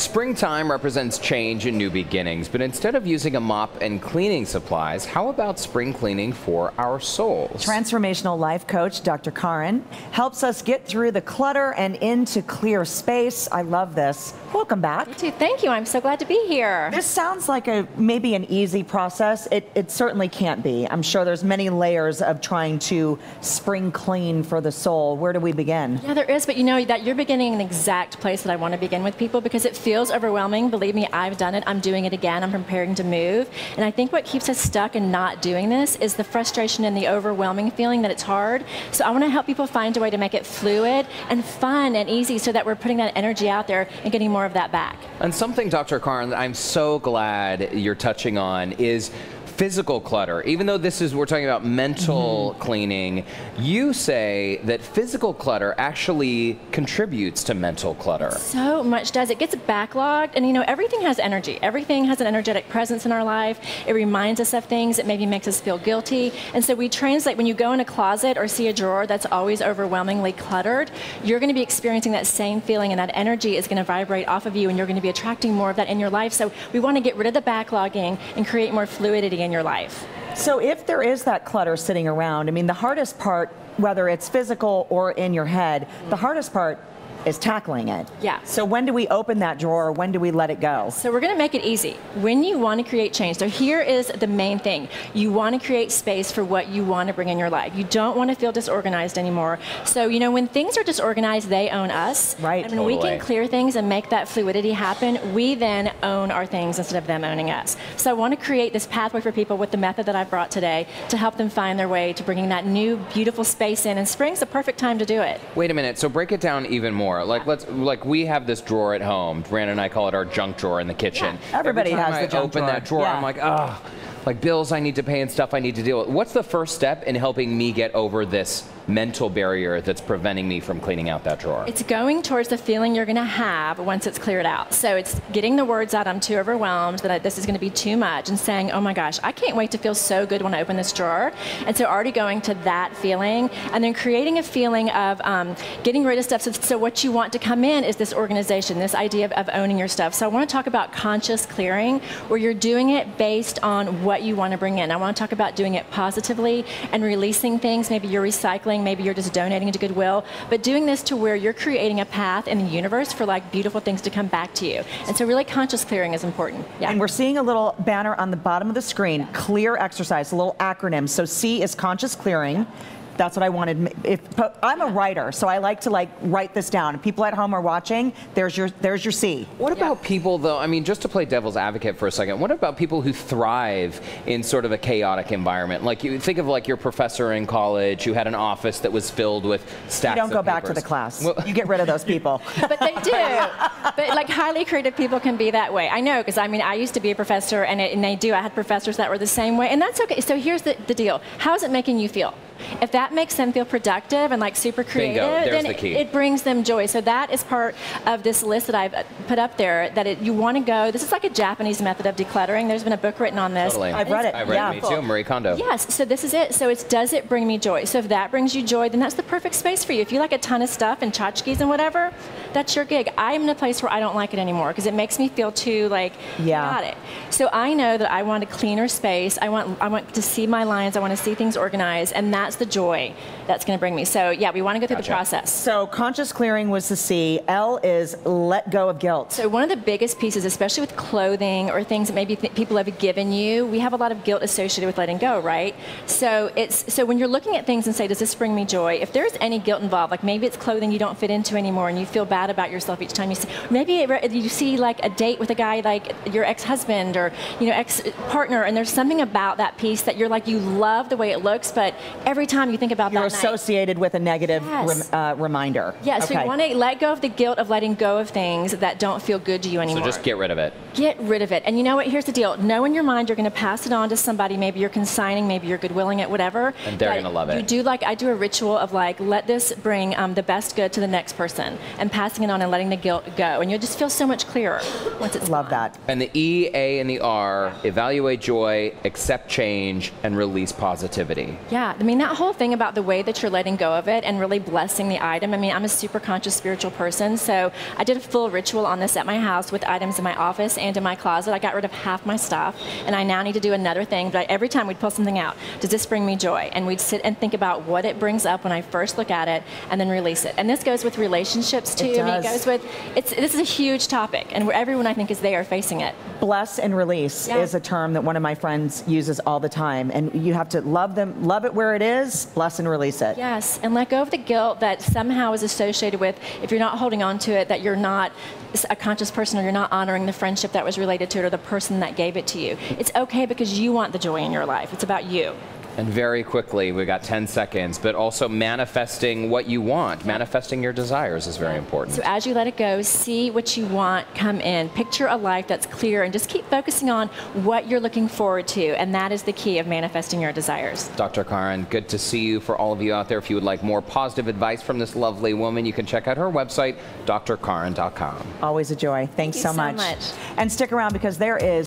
Springtime represents change and new beginnings, but instead of using a mop and cleaning supplies, how about spring cleaning for our souls? Transformational life coach Dr. Karen helps us get through the clutter and into clear space. I love this. Welcome back. You too. Thank you. I'm so glad to be here. This sounds like maybe an easy process. It certainly can't be. I'm sure there's many layers of trying to spring clean for the soul. Where do we begin? Yeah, there is, but you know that you're beginning in the exact place that I want to begin with people, because it feels overwhelming. Believe me, I've done it. I'm doing it again. I'm preparing to move. And I think what keeps us stuck and not doing this is the frustration and the overwhelming feeling that it's hard. So I want to help people find a way to make it fluid and fun and easy so that we're putting that energy out there and getting more of that back. And something, Dr. Karen, that I'm so glad you're touching on is physical clutter. Even though we're talking about mental cleaning, you say that physical clutter actually contributes to mental clutter. So much does. It gets backlogged, and you know, everything has energy. Everything has an energetic presence in our life. It reminds us of things. It maybe makes us feel guilty. And so we translate, when you go in a closet or see a drawer that's always overwhelmingly cluttered, you're going to be experiencing that same feeling, and that energy is going to vibrate off of you, and you're going to be attracting more of that in your life. So we want to get rid of the backlogging and create more fluidity in your life. So if there is that clutter sitting around, I mean, the hardest part, whether it's physical or in your head, the hardest part is tackling it. Yeah. So when do we open that drawer? When do we let it go? So we're going to make it easy. When you want to create change, so here is the main thing. You want to create space for what you want to bring in your life. You don't want to feel disorganized anymore. So, you know, when things are disorganized, they own us. Right. And when we can clear things and make that fluidity happen, we then own our things instead of them owning us. So I want to create this pathway for people with the method that I've brought today to help them find their way to bringing that new, beautiful space in. And spring's the perfect time to do it. Wait a minute. So break it down even more. Like we have this drawer at home. Brandon and I call it our junk drawer in the kitchen. Yeah. Everybody has the junk drawer. Every time I open that drawer, I'm like, oh, like bills I need to pay and stuff I need to deal with. What's the first step in helping me get over this mental barrier that's preventing me from cleaning out that drawer? It's going towards the feeling you're going to have once it's cleared out. So it's getting the words out, I'm too overwhelmed, that this is going to be too much, and saying, oh my gosh, I can't wait to feel so good when I open this drawer. And so already going to that feeling, and then creating a feeling of getting rid of stuff. So what you want to come in is this organization, this idea of owning your stuff. So I want to talk about conscious clearing, where you're doing it based on what you want to bring in. I want to talk about doing it positively and releasing things. Maybe you're recycling, maybe you're just donating to Goodwill, but doing this to where you're creating a path in the universe for like beautiful things to come back to you. And so really conscious clearing is important. Yeah. And we're seeing a little banner on the bottom of the screen, clear exercise, a little acronym. So C is conscious clearing. That's what I wanted. I'm a writer, so I like to write this down. If people at home are watching, there's your C. What about people, though, I mean, just to play devil's advocate for a second, what about people who thrive in sort of a chaotic environment? Like, you think of like your professor in college who had an office that was filled with stacks of You don't go back papers. to the class. Well, you get rid of those people. But they do. But like highly creative people can be that way. I know, because I mean, I used to be a professor, and they do. I had professors that were the same way, and that's okay. So here's the deal. How is it making you feel? If that makes them feel productive and like super creative, then it brings them joy. So that is part of this list that I've put up there, that you want to go. This is like a Japanese method of decluttering. There's been a book written on this. Totally. I've read it. I read it, me too, Marie Kondo. Yes, so this is it. So it's, does it bring me joy? So if that brings you joy, then that's the perfect space for you. If you like a ton of stuff and tchotchkes and whatever, that's your gig. I'm in a place where I don't like it anymore because it makes me feel too chaotic. So I know that I want a cleaner space. I want to see my lines. I want to see things organized, and that's the joy that's going to bring me. So yeah, we want to go through the process. So conscious clearing was the C. L is let go of guilt. So one of the biggest pieces, especially with clothing or things that maybe people have given you, we have a lot of guilt associated with letting go, right? So when you're looking at things and say, does this bring me joy? If there's any guilt involved, like maybe it's clothing you don't fit into anymore and you feel bad about yourself each time you see, maybe you see like a date with a guy like your ex-husband or ex-partner, and there's something about that piece that you're like, you love the way it looks, but every time you think about you're associated with a negative reminder. Yes, so you want to let go of the guilt of letting go of things that don't feel good to you anymore. So just get rid of it. Get rid of it. And you know what? Here's the deal. Know in your mind you're going to pass it on to somebody. Maybe you're consigning, maybe you're goodwilling it, whatever. And they're going to love it. You do I do a ritual of like, let this bring the best good to the next person and pass passing it on and letting the guilt go. And you'll just feel so much clearer once it's Love gone. that. And the E, A, and the R, evaluate joy, accept change, and release positivity. Yeah, I mean, that whole thing about the way that you're letting go of it and really blessing the item. I mean, I'm a super conscious spiritual person, so I did a full ritual on this at my house with items in my office and in my closet. I got rid of half my stuff, and I now need to do another thing. But every time we'd pull something out, does this bring me joy? And we'd sit and think about what it brings up when I first look at it, and then release it. And this goes with relationships too. It I mean, it does. goes with this is a huge topic, and everyone I think is there facing it. Bless and release Yeah. is a term that one of my friends uses all the time, and you have to love it where it is, bless and release it. Yes, and let go of the guilt that somehow is associated with, if you're not holding on to it, that you're not a conscious person, or you're not honoring the friendship that was related to it, or the person that gave it to you. It's okay because you want the joy in your life. It's about you. And very quickly, we got 10 seconds, but also manifesting what you want, manifesting your desires is very important. So as you let it go, see what you want come in. Picture a life that's clear, and just keep focusing on what you're looking forward to, and that is the key of manifesting your desires. Dr. Karin, good to see you. For all of you out there, if you would like more positive advice from this lovely woman, you can check out her website, drkarin.com. Always a joy. Thanks Thank you so so much. And stick around because there is